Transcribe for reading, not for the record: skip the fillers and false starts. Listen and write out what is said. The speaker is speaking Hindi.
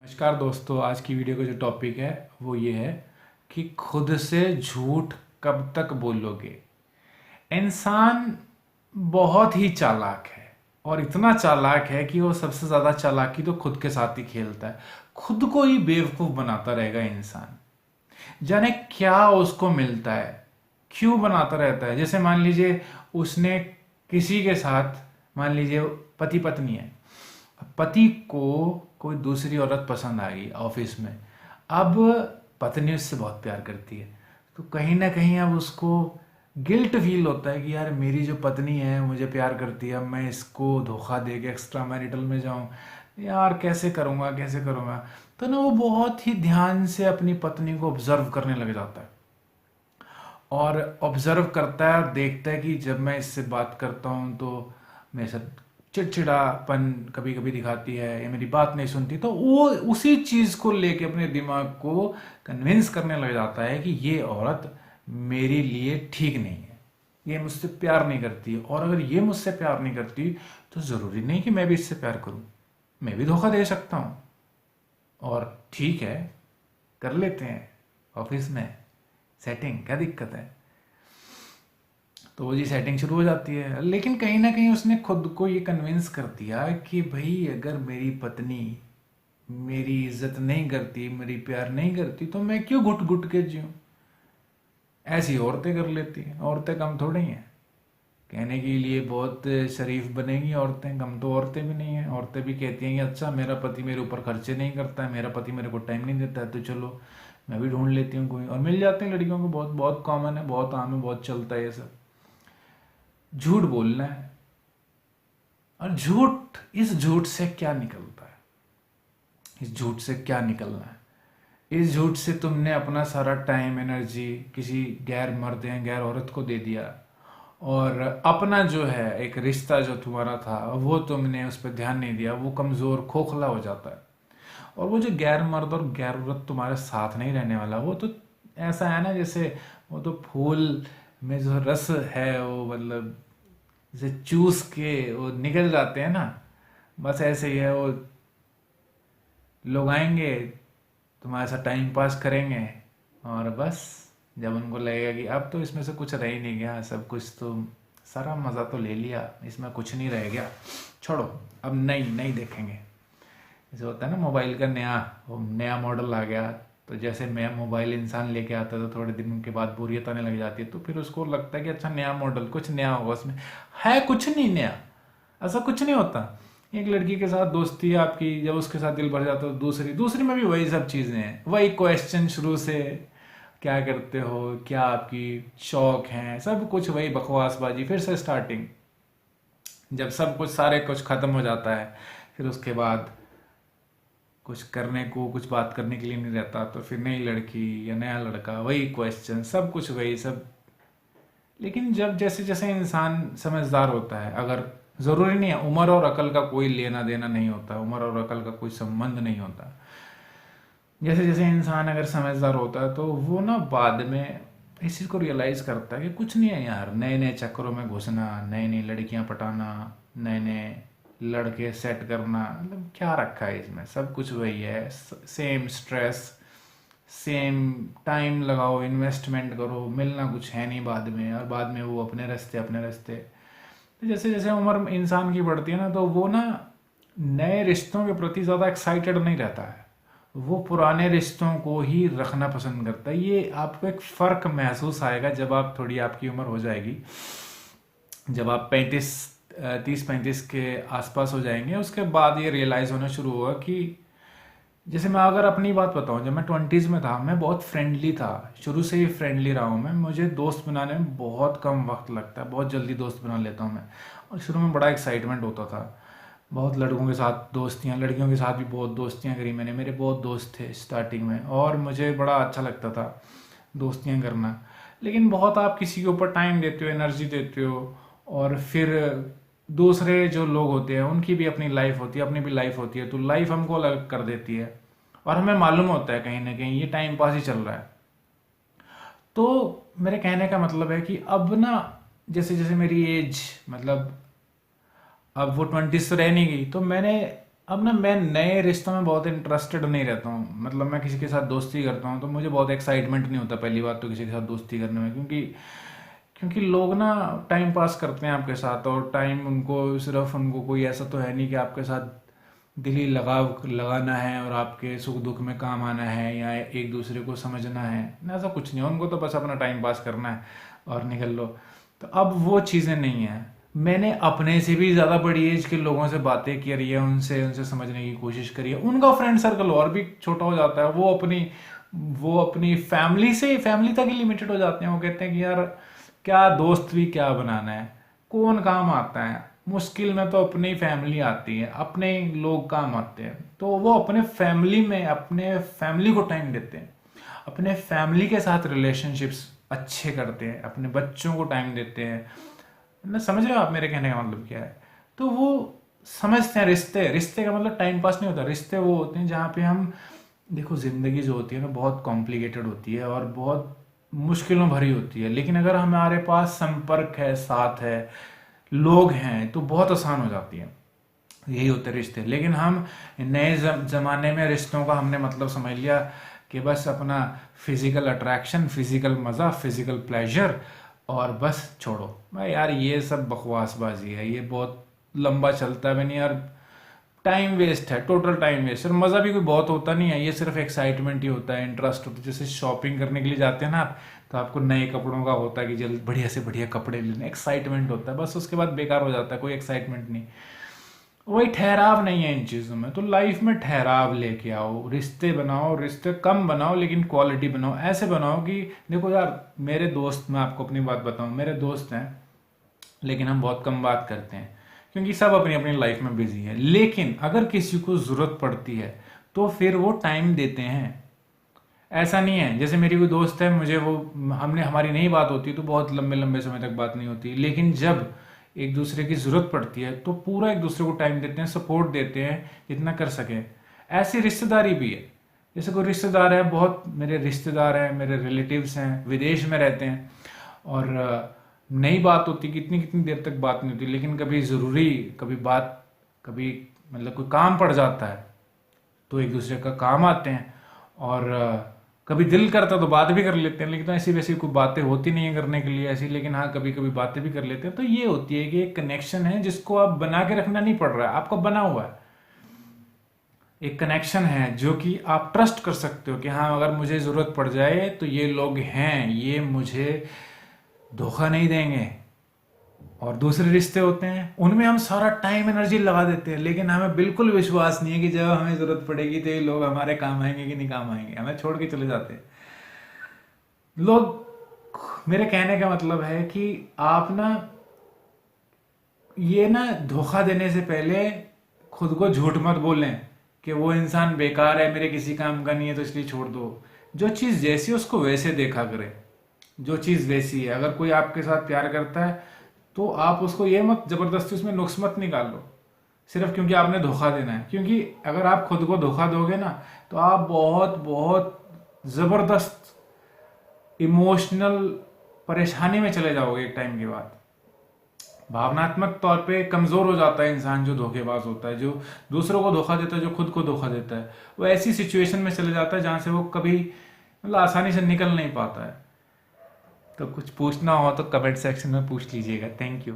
नमस्कार दोस्तों, आज की वीडियो का जो टॉपिक है वो ये है कि खुद से झूठ कब तक बोलोगे। इंसान बहुत ही चालाक है और इतना चालाक है कि वो सबसे ज़्यादा चालाकी तो खुद के साथ ही खेलता है। खुद को ही बेवकूफ़ बनाता रहेगा इंसान। जाने क्या उसको मिलता है, क्यों बनाता रहता है। जैसे मान लीजिए उसने किसी के साथ, मान लीजिए पति पत्नी है, पति को कोई दूसरी औरत पसंद आ गई ऑफिस में। अब पत्नी उससे बहुत प्यार करती है, तो कहीं ना कहीं अब उसको गिल्ट फील होता है कि यार मेरी जो पत्नी है मुझे प्यार करती है, अब मैं इसको धोखा दे के एक्स्ट्रा मैरिटल में जाऊं, यार कैसे करूंगा कैसे करूंगा। तो ना वो बहुत ही ध्यान से अपनी पत्नी को ऑब्जर्व करने लग जाता है और ऑब्जर्व करता है, देखता है कि जब मैं इससे बात करता हूँ तो मेरे साथ चिड़चिड़ापन कभी कभी दिखाती है या मेरी बात नहीं सुनती, तो वो उसी चीज़ को लेके अपने दिमाग को कन्विंस करने लग जाता है कि ये औरत मेरे लिए ठीक नहीं है, ये मुझसे प्यार नहीं करती। और अगर ये मुझसे प्यार नहीं करती तो ज़रूरी नहीं कि मैं भी इससे प्यार करूं, मैं भी धोखा दे सकता हूं। और ठीक है, कर लेते हैं ऑफिस में सेटिंग, क्या दिक्कत है। तो वो जी सेटिंग शुरू हो जाती है, लेकिन कहीं ना कहीं उसने खुद को ये कन्विंस कर दिया कि भाई अगर मेरी पत्नी मेरी इज्जत नहीं करती, मेरी प्यार नहीं करती, तो मैं क्यों घुट घुट के जीऊं। ऐसी औरतें कर लेती हैं, औरतें कम थोड़ी हैं। कहने के लिए बहुत शरीफ बनेंगी औरतें, कम तो औरतें भी नहीं हैं। औरतें भी कहती हैं कि अच्छा मेरा पति मेरे ऊपर खर्चे नहीं करता है, मेरा पति मेरे को टाइम नहीं देता है, तो चलो मैं भी ढूंढ लेती हूँ कोई। और मिल जाते हैं लड़कियों को, बहुत बहुत कॉमन है, बहुत आम है, बहुत चलता है ये सब। झूठ बोलना है। और झूठ, इस झूठ से क्या निकलता है, इस झूठ से क्या निकलना है। इस झूठ से तुमने अपना सारा टाइम एनर्जी किसी गैर मर्द या गैर औरत को दे दिया, और अपना जो है एक रिश्ता जो तुम्हारा था वो तुमने उस पर ध्यान नहीं दिया, वो कमज़ोर खोखला हो जाता है। और वो जो गैर मर्द और गैर औरत तुम्हारे साथ नहीं रहने वाला, वो तो ऐसा है ना जैसे वो तो फूल में जो रस है वो मतलब जैसे चूस के वो निकल जाते हैं ना, बस ऐसे ही है। वो लोग आएंगे, तुम्हारे साथ टाइम पास करेंगे, और बस जब उनको लगेगा कि अब तो इसमें से कुछ रह ही नहीं गया, सब कुछ तो सारा मज़ा तो ले लिया, इसमें कुछ नहीं रह गया, छोड़ो अब नई नई देखेंगे। जैसे होता है ना मोबाइल का नया, वो नया मॉडल आ गया, तो जैसे नया मोबाइल इंसान लेके आता है तो थोड़े दिन के बाद बोरियत आने लग जाती है, तो फिर उसको लगता है कि अच्छा नया मॉडल, कुछ नया होगा उसमें। है कुछ नहीं नया, ऐसा कुछ नहीं होता। एक लड़की के साथ दोस्ती है आपकी, जब उसके साथ दिल भर जाता है तो दूसरी दूसरी में भी वही सब चीज़ें हैं, वही क्वेश्चन शुरू से, क्या करते हो, क्या आपकी शौक हैं, सब कुछ वही बकवासबाजी, फिर से स्टार्टिंग। जब सब कुछ सारे कुछ ख़त्म हो जाता है, फिर उसके बाद कुछ करने को, कुछ बात करने के लिए नहीं रहता, तो फिर नई लड़की या नया लड़का, वही क्वेश्चन, सब कुछ वही सब। लेकिन जब जैसे जैसे इंसान समझदार होता है, अगर ज़रूरी नहीं है, उम्र और अकल का कोई लेना देना नहीं होता, उम्र और अकल का कोई संबंध नहीं होता। जैसे जैसे इंसान अगर समझदार होता है तो वो ना बाद में इस चीज़ को रियलाइज करता है कि कुछ नहीं है यार, नए नए चक्करों में घुसना, नई नई लड़कियां पटाना, नए नए लड़के सेट करना, मतलब क्या रखा है इसमें, सब कुछ वही है। सेम स्ट्रेस, सेम टाइम लगाओ, इन्वेस्टमेंट करो, मिलना कुछ है नहीं बाद में, और बाद में वो अपने रास्ते अपने रास्ते। तो जैसे जैसे उम्र इंसान की बढ़ती है ना, तो वो ना नए रिश्तों के प्रति ज़्यादा एक्साइटेड नहीं रहता है, वो पुराने रिश्तों को ही रखना पसंद करता है। ये आपको एक फ़र्क महसूस आएगा जब आप थोड़ी आपकी उम्र हो जाएगी, जब आप 30-35 के आसपास हो जाएंगे, उसके बाद ये रियलाइज़ होना शुरू हुआ कि जैसे मैं अगर अपनी बात बताऊं, जब मैं 20s में था मैं बहुत फ्रेंडली था, शुरू से ही फ्रेंडली रहा हूं मैं। मुझे दोस्त बनाने में बहुत कम वक्त लगता है, बहुत जल्दी दोस्त बना लेता हूं मैं। और शुरू में बड़ा एक्साइटमेंट होता था, बहुत लड़कों के साथ दोस्तियां, लड़कियों के साथ भी बहुत दोस्तियां करी मैंने, मेरे बहुत दोस्त थे स्टार्टिंग में, और मुझे बड़ा अच्छा लगता था दोस्तियां करना। लेकिन बहुत आप किसी के ऊपर टाइम देते हो, एनर्जी देते हो, और फिर दूसरे जो लोग होते हैं उनकी भी अपनी लाइफ होती है, अपनी भी लाइफ होती है, तो लाइफ हमको अलग कर देती है, और हमें मालूम होता है कहीं ना कहीं ये टाइम पास ही चल रहा है। तो मेरे कहने का मतलब है कि अब ना जैसे जैसे मेरी एज, मतलब अब वो 20s तो रह नहीं गई, तो मैंने अब ना मैं नए रिश्तों में बहुत इंटरेस्टेड नहीं रहता हूँ। मतलब मैं किसी के साथ दोस्ती करता हूँ तो मुझे बहुत एक्साइटमेंट नहीं होता पहली बात तो किसी के साथ दोस्ती करने में, क्योंकि क्योंकि लोग ना टाइम पास करते हैं आपके साथ, और टाइम उनको सिर्फ उनको कोई ऐसा तो है नहीं कि आपके साथ दिली लगाव लगाना है और आपके सुख दुख में काम आना है या एक दूसरे को समझना है ना, ऐसा कुछ नहीं है। उनको तो बस अपना टाइम पास करना है और निकल लो। तो अब वो चीज़ें नहीं है। मैंने अपने से भी ज़्यादा बड़ी एज के लोगों से बातें करी है, उनसे उनसे समझने की कोशिश करी है। उनका फ्रेंड सर्कल और भी छोटा हो जाता है। वो अपनी फैमिली तक ही लिमिटेड हो जाते हैं। वो कहते हैं कि यार क्या दोस्त भी क्या बनाना है, कौन काम आता है, मुश्किल में तो अपनी फैमिली आती है, अपने ही लोग काम आते हैं। तो वो अपने फैमिली को टाइम देते हैं, अपने फैमिली के साथ रिलेशनशिप्स अच्छे करते हैं, अपने बच्चों को टाइम देते हैं ना। समझ रहे हो आप मेरे कहने का मतलब क्या है? तो वो समझते हैं रिश्ते रिश्ते का मतलब टाइम पास नहीं होता। रिश्ते वो होते हैं जहाँ पे हम, देखो जिंदगी जो होती है ना बहुत कॉम्प्लिकेटेड होती है और बहुत मुश्किलों भरी होती है, लेकिन अगर हमारे पास संपर्क है, साथ है, लोग हैं तो बहुत आसान हो जाती है। यही होते हैं रिश्ते। लेकिन हम नए जमाने में रिश्तों का हमने मतलब समझ लिया कि बस अपना फिजिकल अट्रैक्शन, फिजिकल मज़ा, फिजिकल प्लेजर, और बस छोड़ो भाई यार, ये सब बकवासबाजी है, ये बहुत लंबा चलता है भी नहीं यार। टाइम वेस्ट है, टोटल टाइम वेस्ट। और मज़ा भी कोई बहुत होता नहीं है, ये सिर्फ एक्साइटमेंट ही होता है, इंटरेस्ट होता है। जैसे शॉपिंग करने के लिए जाते हैं ना आप, तो आपको नए कपड़ों का होता है कि जल्द बढ़िया से बढ़िया कपड़े लेने, एक्साइटमेंट होता है। बस उसके बाद बेकार हो जाता है, कोई एक्साइटमेंट नहीं। वही ठहराव नहीं है इन चीज़ों में। तो लाइफ में ठहराव लेके आओ, रिश्ते बनाओ, रिश्ते कम बनाओ लेकिन क्वालिटी बनाओ। ऐसे बनाओ कि देखो यार, मेरे दोस्त, मैं आपको अपनी बात बताऊं, मेरे दोस्त हैं लेकिन हम बहुत कम बात करते हैं क्योंकि सब अपनी अपनी लाइफ में बिजी है। लेकिन अगर किसी को ज़रूरत पड़ती है तो फिर वो टाइम देते हैं। ऐसा नहीं है, जैसे मेरी कोई दोस्त है, मुझे वो, हमारी नहीं बात होती तो बहुत लंबे लंबे समय तक बात नहीं होती, लेकिन जब एक दूसरे की ज़रूरत पड़ती है तो पूरा एक दूसरे को टाइम देते हैं, सपोर्ट देते हैं जितना कर सकें। ऐसी रिश्तेदारी भी है। जैसे कोई रिश्तेदार है, बहुत मेरे रिश्तेदार हैं, मेरे रिलेटिव्स हैं, विदेश में रहते हैं, और नई बात होती, कितनी कितनी देर तक बात नहीं होती, लेकिन कभी ज़रूरी, कभी मतलब कोई काम पड़ जाता है तो एक दूसरे का काम आते हैं। और कभी दिल करता तो बात भी कर लेते हैं, लेकिन तो ऐसी वैसी कोई बातें होती नहीं है करने के लिए ऐसी, लेकिन हाँ कभी कभी बातें भी कर लेते हैं। तो ये होती है कि एक कनेक्शन है जिसको आप बना के रखना नहीं पड़ रहा है, आपका बना हुआ है। एक कनेक्शन है जो कि आप ट्रस्ट कर सकते हो कि हाँ अगर मुझे ज़रूरत पड़ जाए तो ये लोग हैं, ये मुझे धोखा नहीं देंगे। और दूसरे रिश्ते होते हैं उनमें हम सारा टाइम एनर्जी लगा देते हैं, लेकिन हमें बिल्कुल विश्वास नहीं है कि जब हमें ज़रूरत पड़ेगी तो ये लोग हमारे काम आएंगे कि नहीं काम आएंगे, हमें छोड़ के चले जाते हैं लोग। मेरे कहने का मतलब है कि आप ना, ये ना धोखा देने से पहले खुद को झूठ मत बोलें कि वो इंसान बेकार है, मेरे किसी काम का नहीं है तो इसलिए छोड़ दो। जो चीज़ जैसी उसको वैसे देखा करें, जो चीज़ वैसी है। अगर कोई आपके साथ प्यार करता है तो आप उसको ये मत जबरदस्ती उसमें नुक्स मत निकाल लो सिर्फ क्योंकि आपने धोखा देना है। क्योंकि अगर आप खुद को धोखा दोगे ना तो आप बहुत बहुत ज़बरदस्त इमोशनल परेशानी में चले जाओगे एक टाइम के बाद। भावनात्मक तौर पे कमज़ोर हो जाता है इंसान जो धोखेबाज होता है, जो दूसरों को धोखा देता है, जो खुद को धोखा देता है। वो ऐसी सिचुएशन में चले जाता है जहाँ से वो कभी मतलब आसानी से निकल नहीं पाता है। तो कुछ पूछना हो तो कमेंट सेक्शन में पूछ लीजिएगा। Thank you.